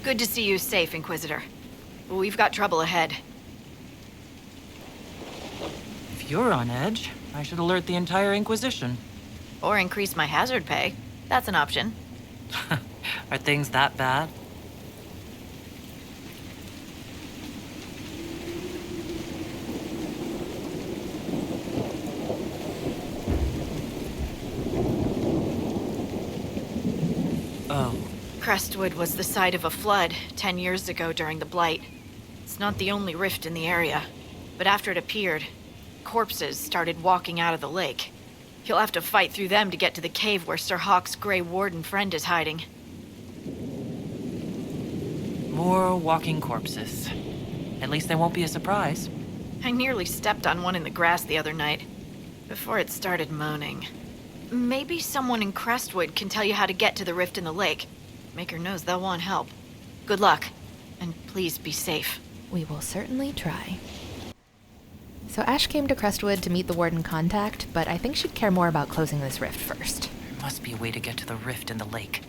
Good to see you safe, Inquisitor. We've got trouble ahead. If you're on edge, I should alert the entire Inquisition. Or increase my hazard pay. That's an option. Are things that bad? Oh. Crestwood was the site of a flood 10 years ago during the Blight. It's not the only rift in the area, but after it appeared, corpses started walking out of the lake. You'll have to fight through them to get to the cave where Sir Hawke's Grey Warden friend is hiding. More walking corpses. At least they won't be a surprise. I nearly stepped on one in the grass the other night, before it started moaning. Maybe someone in Crestwood can tell you how to get to the rift in the lake. Maker knows they'll want help. Good luck, and please be safe. We will certainly try. So Ash came to Crestwood to meet the Warden contact, but I think she'd care more about closing this rift first. There must be a way to get to the rift in the lake.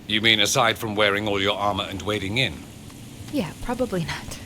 You mean aside from wearing all your armor and wading in? Yeah, probably not.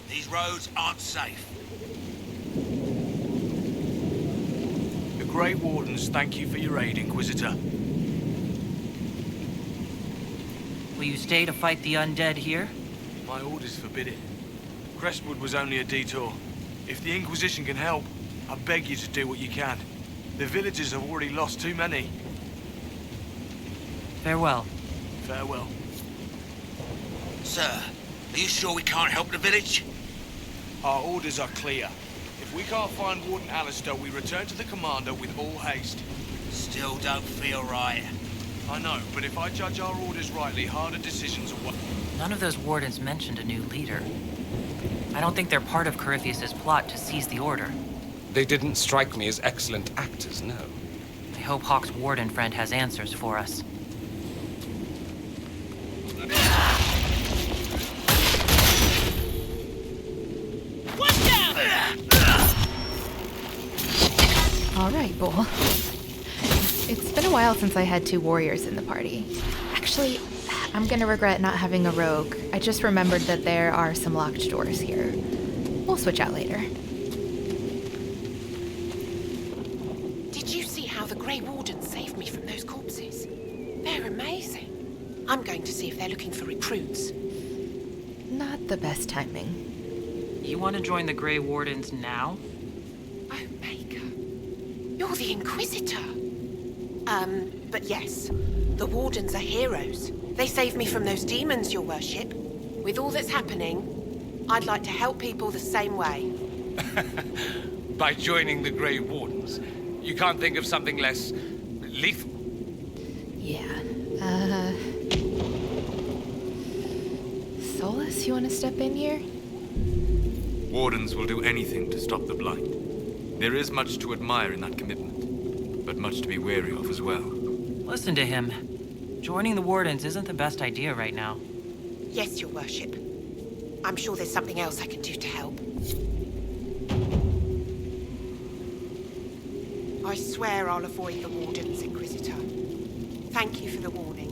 These roads aren't safe. The Grey Wardens thank you for your aid, Inquisitor. Will you stay to fight the undead here? My orders forbid it. Crestwood was only a detour. If the Inquisition can help, I beg you to do what you can. The villagers have already lost too many. Farewell. Farewell. Sir, are you sure we can't help the village? Our orders are clear. If we can't find Warden Alistair, we return to the Commander with all haste. Still don't feel right. I know, but if I judge our orders rightly, harder decisions are what... None of those wardens mentioned a new leader. I don't think they're part of Corypheus's plot to seize the Order. They didn't strike me as excellent actors, no. I hope Hawke's Warden friend has answers for us. All right, Bull. It's been a while since I had 2 warriors in the party. Actually, I'm gonna regret not having a rogue. I just remembered that there are some locked doors here. We'll switch out later. Did you see how the Grey Warden saved me from those corpses? They're amazing. I'm going to see if they're looking for recruits. Not the best timing. You want to join the Grey Wardens now? Oh, Maker. You're the Inquisitor. But yes, the Wardens are heroes. They saved me from those demons, your worship. With all that's happening, I'd like to help people the same way. By joining the Grey Wardens, you can't think of something less lethal? Yeah, Solus, you want to step in here? Wardens will do anything to stop the Blight. There is much to admire in that commitment, but much to be wary of as well. Listen to him. Joining the Wardens isn't the best idea right now. Yes, your worship. I'm sure there's something else I can do to help. I swear I'll avoid the Wardens, Inquisitor. Thank you for the warning.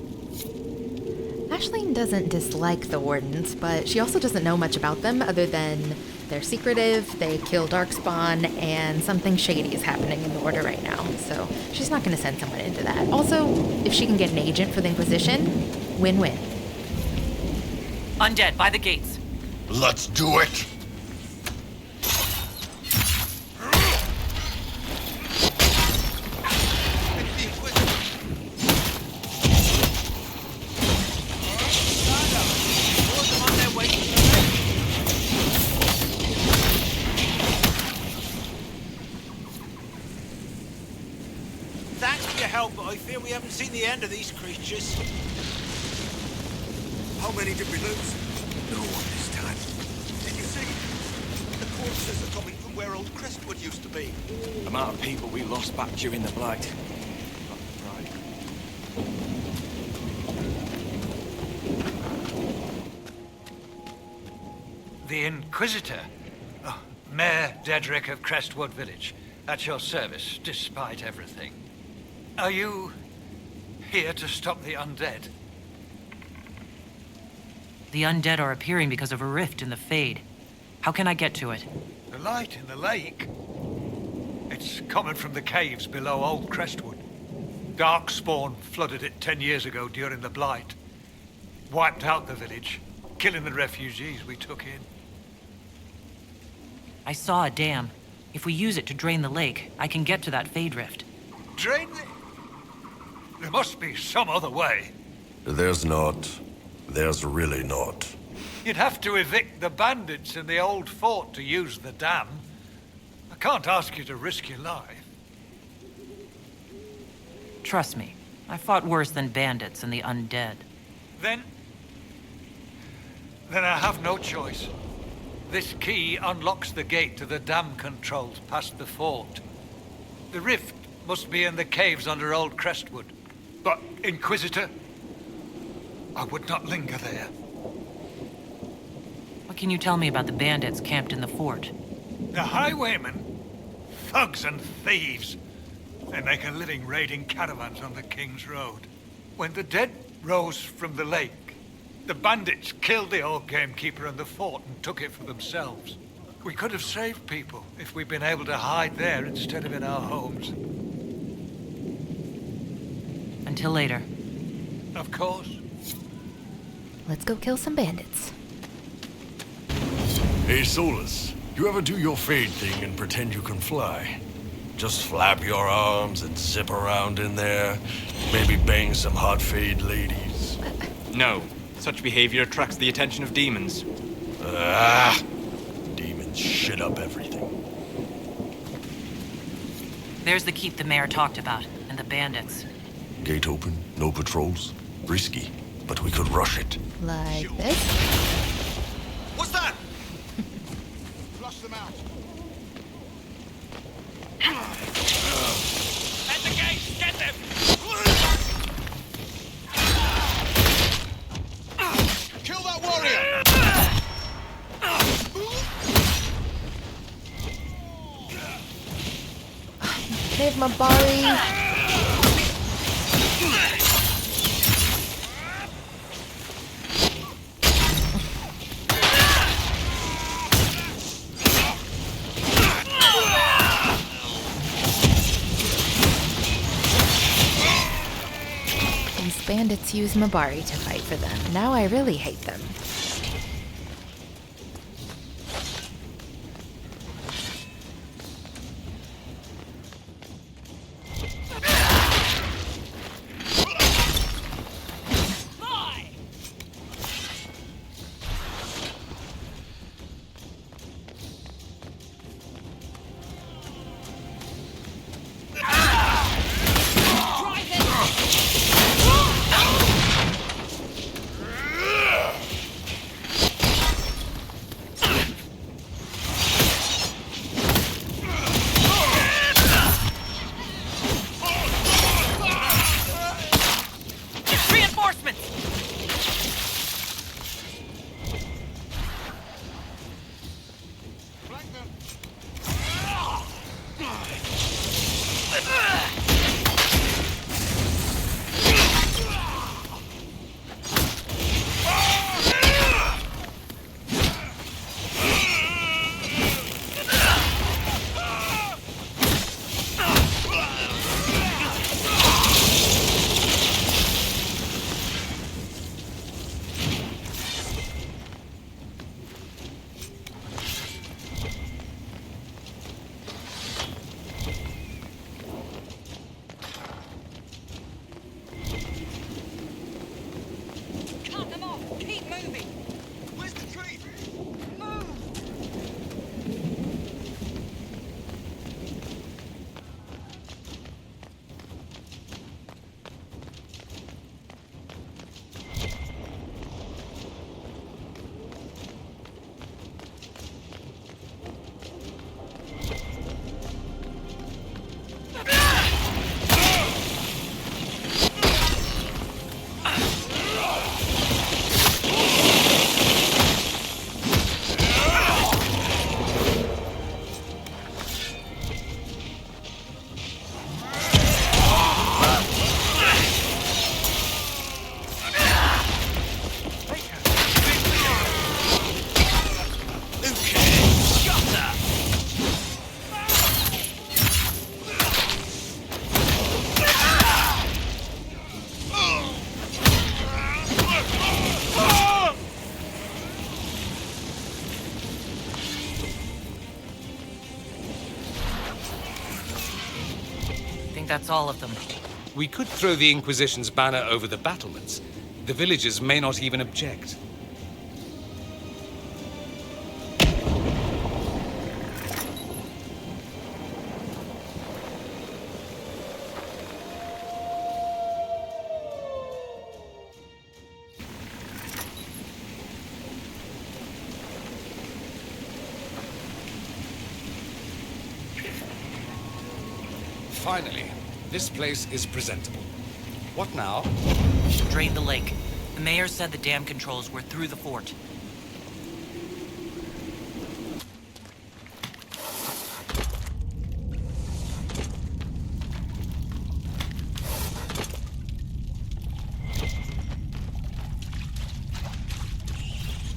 Aislin doesn't dislike the Wardens, but she also doesn't know much about them other than they're secretive, they kill Darkspawn, and something shady is happening in the Order right now, so she's not going to send someone into that. Also, if she can get an agent for the Inquisition, win-win. Undead, by the gates. Let's do it! Thanks for your help, but I fear we haven't seen the end of these creatures. How many did we lose? No one this time. Did you see? The corpses are coming from where Old Crestwood used to be. The amount of people we lost back during the Blight. Right. The Inquisitor? Oh, Mayor Dedrick of Crestwood Village. At your service, despite everything. Are you here to stop the undead? The undead are appearing because of a rift in the Fade. How can I get to it? The light in the lake? It's coming from the caves below Old Crestwood. Darkspawn flooded it 10 years ago during the Blight. Wiped out the village, killing the refugees we took in. I saw a dam. If we use it to drain the lake, I can get to that Fade rift. Drain the... There must be some other way. There's not. There's really not. You'd have to evict the bandits in the old fort to use the dam. I can't ask you to risk your life. Trust me, I fought worse than bandits and the undead. Then I have no choice. This key unlocks the gate to the dam controls past the fort. The rift must be in the caves under Old Crestwood. But, Inquisitor, I would not linger there. What can you tell me about the bandits camped in the fort? The highwaymen, thugs and thieves. They make a living raiding caravans on the King's Road. When the dead rose from the lake, the bandits killed the old gamekeeper and the fort and took it for themselves. We could have saved people if we'd been able to hide there instead of in our homes. Until later. Of course. Let's go kill some bandits. Hey, Solus, you ever do your Fade thing and pretend you can fly? Just flap your arms and zip around in there, maybe bang some hot Fade ladies. No. Such behavior attracts the attention of demons. Demons shit up everything. There's the keep the mayor talked about, and the bandits. Gate open, no patrols. Risky, but we could rush it. Like this? What's that? Flush them out. At the gate! Get them! Kill that warrior! Save my body. These bandits use Mabari to fight for them. Now I really hate them. think that's all of them. We could throw the Inquisition's banner over the battlements. The villagers may not even object. Finally, this place is presentable. What now? Drain the lake. The mayor said the dam controls were through the fort.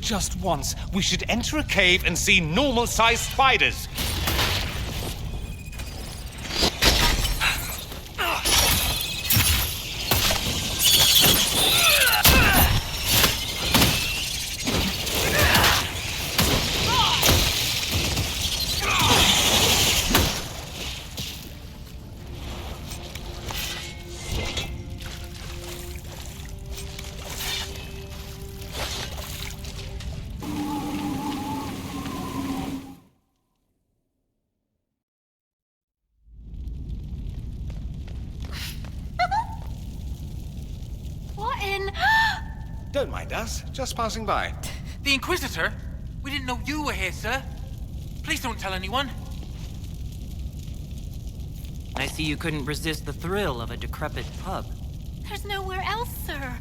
Just once, we should enter a cave and see normal-sized spiders. Don't mind us, just passing by. The Inquisitor? We didn't know you were here, sir. Please don't tell anyone. I see you couldn't resist the thrill of a decrepit pub. There's nowhere else, sir.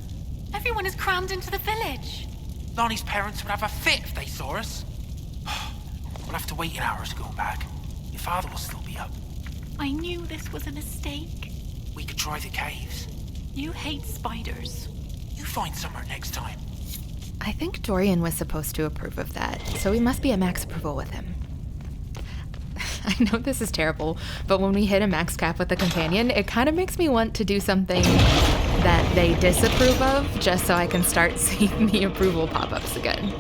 Everyone is crammed into the village. Lonnie's parents would have a fit if they saw us. We'll have to wait an hour to go back. Your father will still be up. I knew this was a mistake. We could try the caves. You hate spiders. You find somewhere next time. I think Dorian was supposed to approve of that, so we must be at max approval with him. I know this is terrible, but when we hit a max cap with a companion, it kind of makes me want to do something that they disapprove of, just so I can start seeing the approval pop-ups again.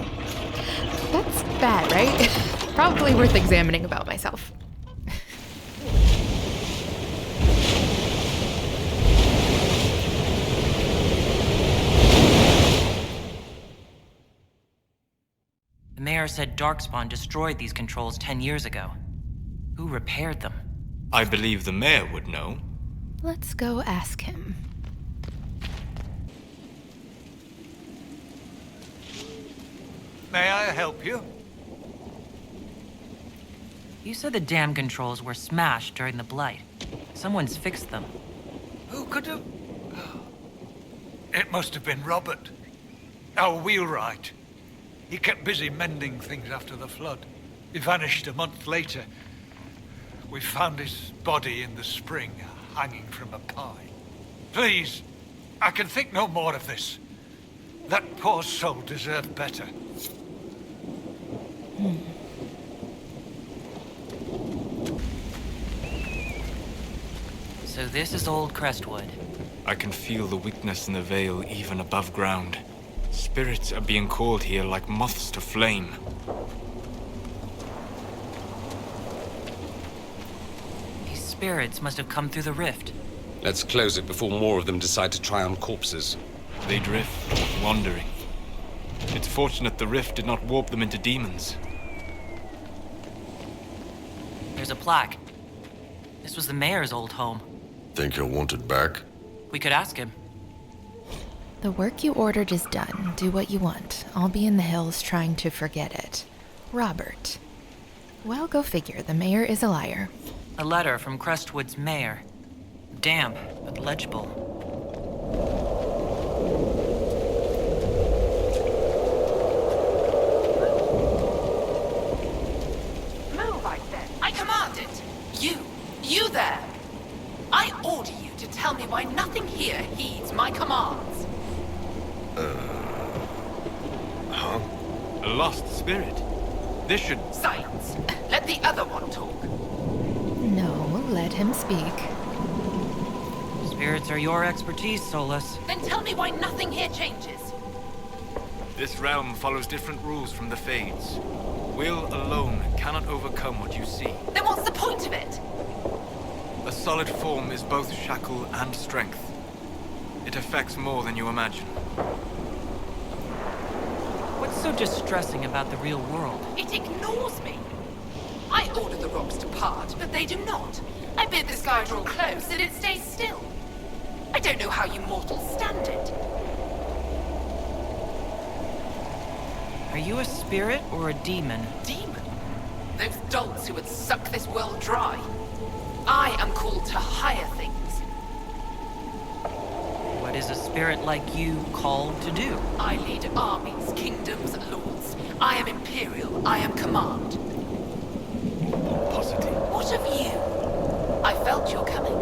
That's bad, right? Probably worth examining about myself. The mayor said Darkspawn destroyed these controls 10 years ago. Who repaired them? I believe the mayor would know. Let's go ask him. May I help you? You said the dam controls were smashed during the Blight. Someone's fixed them. Who could have... It must have been Robert, our wheelwright. He kept busy mending things after the flood. He vanished a month later. We found his body in the spring, hanging from a pine. Please, I can think no more of this. That poor soul deserved better. So this is Old Crestwood. I can feel the weakness in the veil even above ground. Spirits are being called here like moths to flame. These spirits must have come through the rift. Let's close it before more of them decide to try on corpses. They drift, wandering. It's fortunate the rift did not warp them into demons. There's a plaque. This was the mayor's old home. Think he'll want it back? We could ask him. The work you ordered is done. Do what you want. I'll be in the hills trying to forget it. Robert. Well, go figure. The mayor is a liar. A letter from Crestwood's mayor. Damp, but legible. Move, I said. I command it. You there. I order you to tell me why nothing here heeds my commands. Huh? A lost spirit. This should... Silence. Let the other one talk. No, let him speak. Spirits are your expertise, Solus. Then tell me why nothing here changes. This realm follows different rules from the Fades. Will alone cannot overcome what you see. Then what's the point of it? A solid form is both shackle and strength. It affects more than you imagine. What's so distressing about the real world? It ignores me. I order the rocks to part, but they do not. I bid the sky draw close, and it stays still. I don't know how you mortals stand it. Are you a spirit or a demon? Demon? Those dolts who would suck this world dry. I am called to higher things. What is a spirit like you called to do? I lead armies, kingdoms, lords. I am imperial. I am command. Pomposity. What of you? I felt your coming.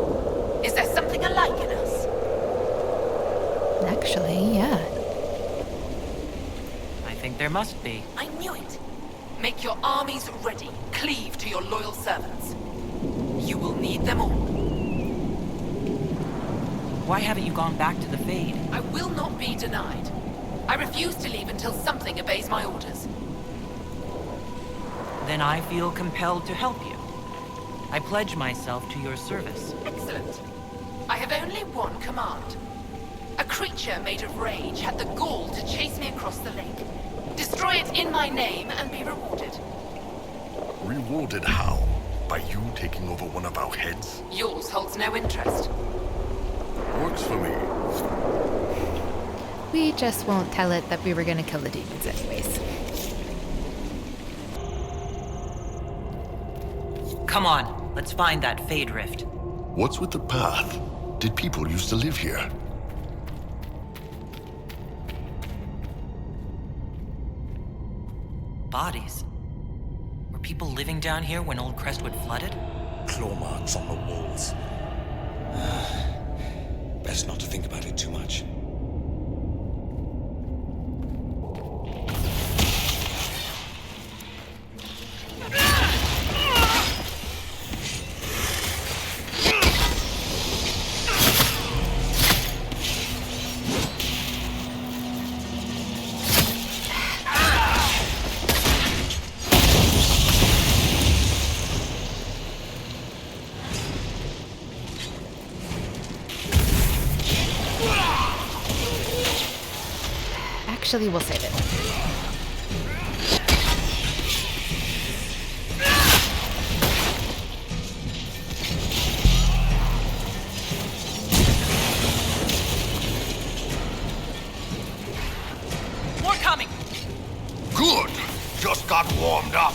Is there something alike in us? Actually, yeah. I think there must be. I knew it. Make your armies ready. Cleave to your loyal servants. You will need them all. Why haven't you gone back to the Fade? I will not be denied. I refuse to leave until something obeys my orders. Then I feel compelled to help you. I pledge myself to your service. Excellent. I have only one command. A creature made of rage had the gall to chase me across the lake. Destroy it in my name and be rewarded. Rewarded how? By you taking over one of our heads? Yours holds no interest. Works for me. We just won't tell it that we were gonna kill the demons anyways. Come on, let's find that Fade Rift. What's with the path? Did people used to live here? Bodies. Were people living down here when Old Crestwood flooded? Claw marks on the walls. Best not to think about it too much. Actually, we'll save it. More coming! Good! Just got warmed up.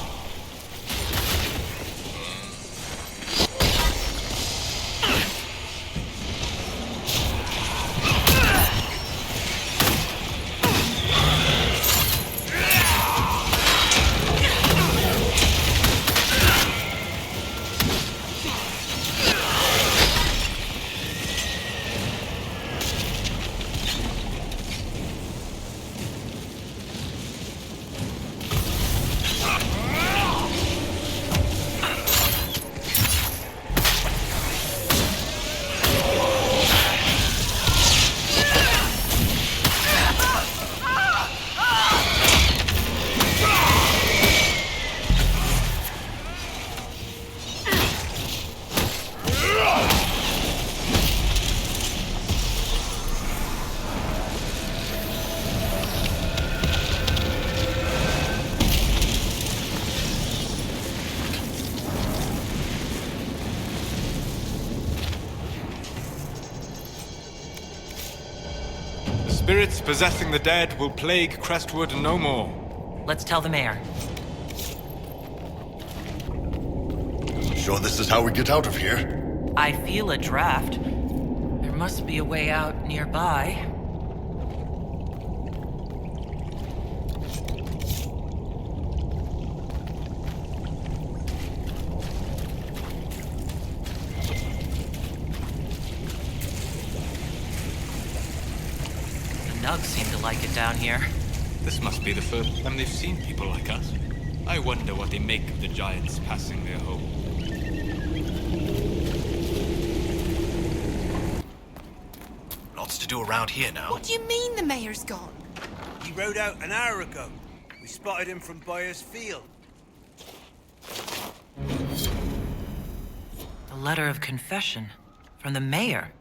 Spirits possessing the dead will plague Crestwood no more. Let's tell the mayor. Sure this is how we get out of here? I feel a draft. There must be a way out nearby. The Nugs seem to like it down here. This must be the first time they've seen people like us. I wonder what they make of the giants passing their home. Lots to do around here now. What do you mean the mayor's gone? He rode out an hour ago. We spotted him from Byers Field. The letter of confession from the mayor.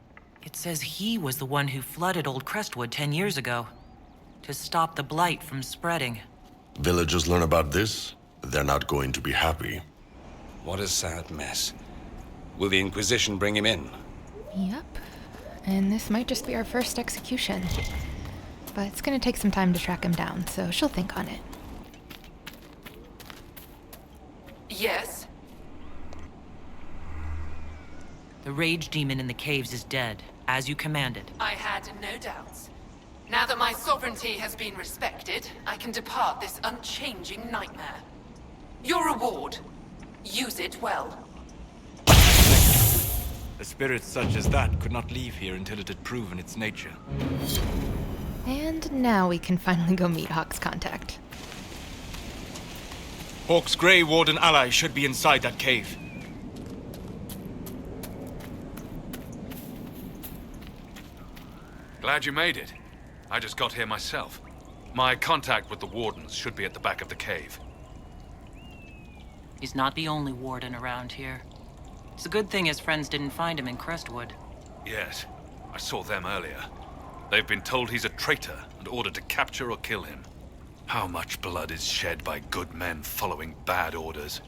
It says he was the one who flooded Old Crestwood 10 years ago to stop the blight from spreading. Villagers learn about this, they're not going to be happy. What a sad mess. Will the Inquisition bring him in? Yep. And this might just be our first execution. But it's gonna take some time to track him down, so she'll think on it. Yes? The rage demon in the caves is dead, as you commanded. I had no doubts. Now that my sovereignty has been respected, I can depart this unchanging nightmare. Your reward. Use it well. A spirit such as that could not leave here until it had proven its nature. And now we can finally go meet Hawke's contact. Hawke's Grey Warden ally should be inside that cave. Glad you made it. I just got here myself. My contact with the Wardens should be at the back of the cave. He's not the only warden around here. It's a good thing his friends didn't find him in Crestwood. Yes, I saw them earlier. They've been told he's a traitor and ordered to capture or kill him. How much blood is shed by good men following bad orders?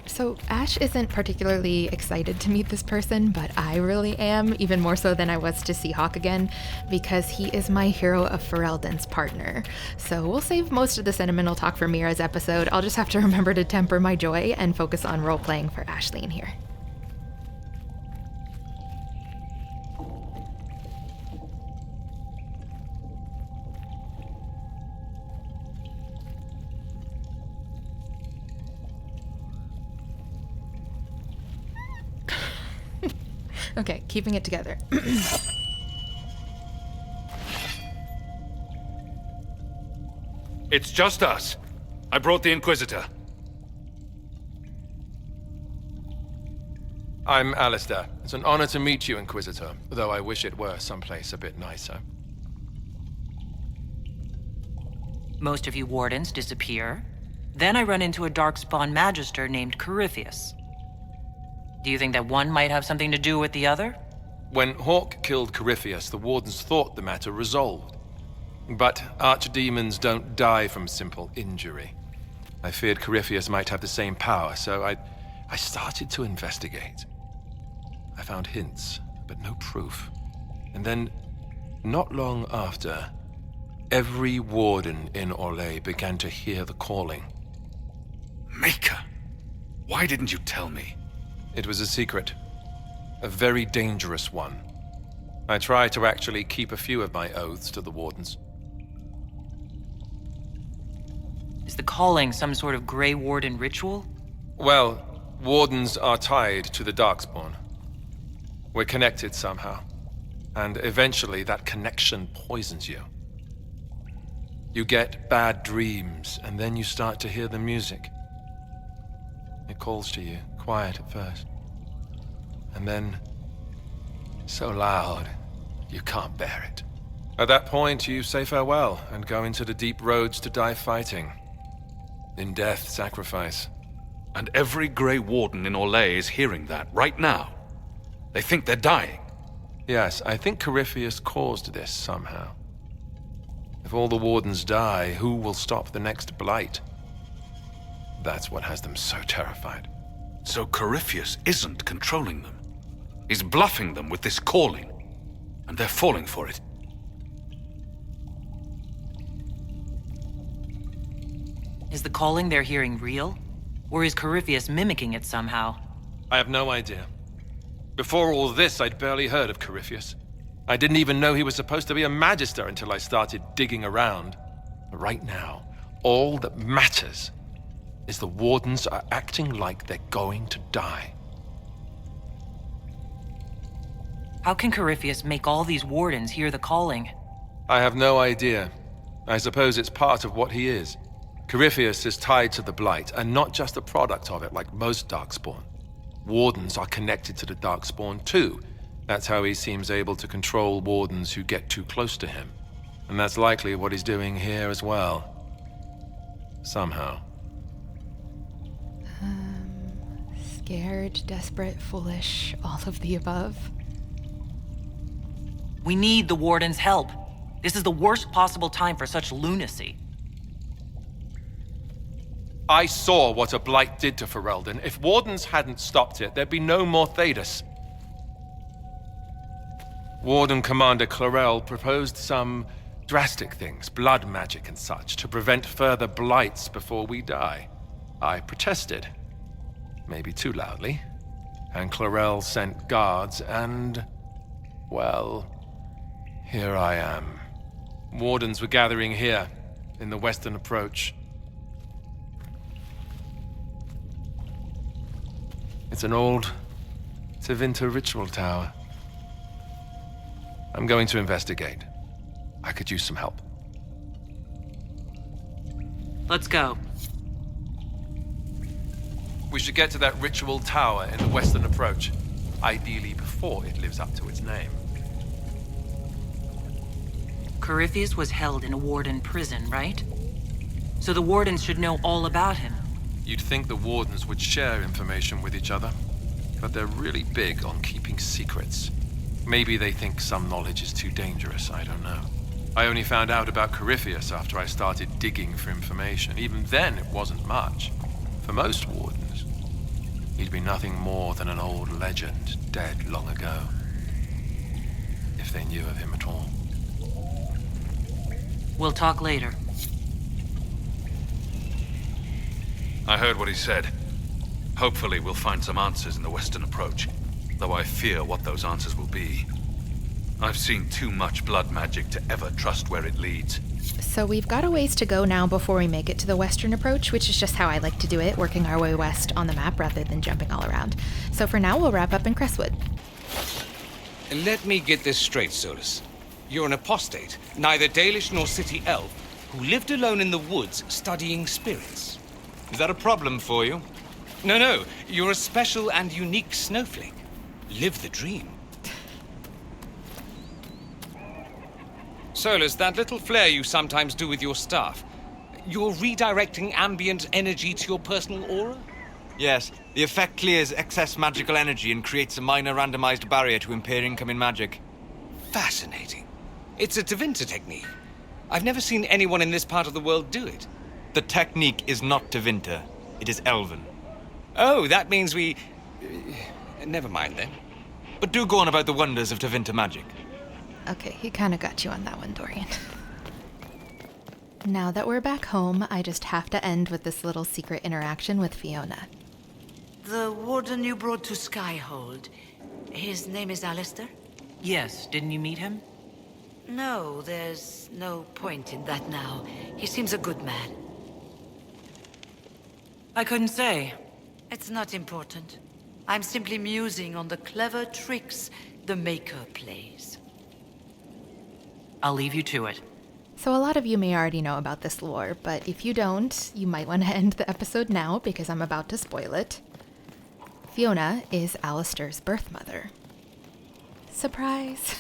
So Ash isn't particularly excited to meet this person, but I really am, even more so than I was to see Hawke again, because he is my Hero of Ferelden's partner. So we'll save most of the sentimental talk for Mira's episode. I'll just have to remember to temper my joy and focus on role-playing for Aislin here. Okay, keeping it together. It's just us. I brought the Inquisitor. I'm Alistair. It's an honor to meet you, Inquisitor, though I wish it were someplace a bit nicer. Most of you wardens disappear. Then I run into a darkspawn magister named Corypheus. Do you think that one might have something to do with the other? When Hawke killed Corypheus, the Wardens thought the matter resolved. But archdemons don't die from simple injury. I feared Corypheus might have the same power, so I started to investigate. I found hints, but no proof. And then, not long after, every warden in Orlais began to hear the calling. Maker! Why didn't you tell me? It was a secret. A very dangerous one. I try to actually keep a few of my oaths to the Wardens. Is the calling some sort of Grey Warden ritual? Well, Wardens are tied to the Darkspawn. We're connected somehow. And eventually that connection poisons you. You get bad dreams, and then you start to hear the music. It calls to you, quiet at first. And then, so loud, you can't bear it. At that point, you say farewell and go into the deep roads to die fighting. In death, sacrifice. And every Grey Warden in Orlais is hearing that right now. They think they're dying. Yes, I think Corypheus caused this somehow. If all the Wardens die, who will stop the next blight? That's what has them so terrified. So Corypheus isn't controlling them. He's bluffing them with this calling. And they're falling for it. Is the calling they're hearing real? Or is Corypheus mimicking it somehow? I have no idea. Before all this, I'd barely heard of Corypheus. I didn't even know he was supposed to be a magister until I started digging around. But right now, all that matters is the Wardens are acting like they're going to die. How can Corypheus make all these Wardens hear the calling? I have no idea. I suppose it's part of what he is. Corypheus is tied to the Blight, and not just a product of it like most Darkspawn. Wardens are connected to the Darkspawn too. That's how he seems able to control Wardens who get too close to him. And that's likely what he's doing here as well. Somehow. Scared, desperate, foolish, all of the above. We need the Warden's help. This is the worst possible time for such lunacy. I saw what a blight did to Ferelden. If Wardens hadn't stopped it, there'd be no more Thedas. Warden Commander Clarel proposed some drastic things, blood magic and such, to prevent further blights before we die. I protested. Maybe too loudly. And Clarel sent guards and... well... here I am. Wardens were gathering here, in the western approach. It's an old Tevinter ritual tower. I'm going to investigate. I could use some help. Let's go. We should get to that ritual tower in the western approach. Ideally before it lives up to its name. Corypheus was held in a Warden prison, right? So the Wardens should know all about him. You'd think the Wardens would share information with each other, but they're really big on keeping secrets. Maybe they think some knowledge is too dangerous, I don't know. I only found out about Corypheus after I started digging for information. Even then, it wasn't much. For most Wardens, he'd be nothing more than an old legend, dead long ago. If they knew of him at all. We'll talk later. I heard what he said. Hopefully we'll find some answers in the western approach, though I fear what those answers will be. I've seen too much blood magic to ever trust where it leads. So we've got a ways to go now before we make it to the western approach, which is just how I like to do it, working our way west on the map rather than jumping all around. So for now, we'll wrap up in Crestwood. Let me get this straight, Solus. You're an apostate, neither Dalish nor city elf, who lived alone in the woods studying spirits. Is that a problem for you? No, you're a special and unique snowflake. Live the dream. Solus, that little flare you sometimes do with your staff, you're redirecting ambient energy to your personal aura? Yes, the effect clears excess magical energy and creates a minor randomized barrier to impair incoming magic. Fascinating. It's a Tevinter technique. I've never seen anyone in this part of the world do it. The technique is not Tevinter. It is Elven. Oh, that means we... never mind then. But do go on about the wonders of Tevinter magic. Okay, he kind of got you on that one, Dorian. Now that we're back home, I just have to end with this little secret interaction with Fiona. The Warden you brought to Skyhold, his name is Alistair? Yes, didn't you meet him? No, there's no point in that now. He seems a good man. I couldn't say. It's not important. I'm simply musing on the clever tricks the Maker plays. I'll leave you to it. So a lot of you may already know about this lore, but if you don't, you might want to end the episode now because I'm about to spoil it. Fiona is Alistair's birth mother. Surprise!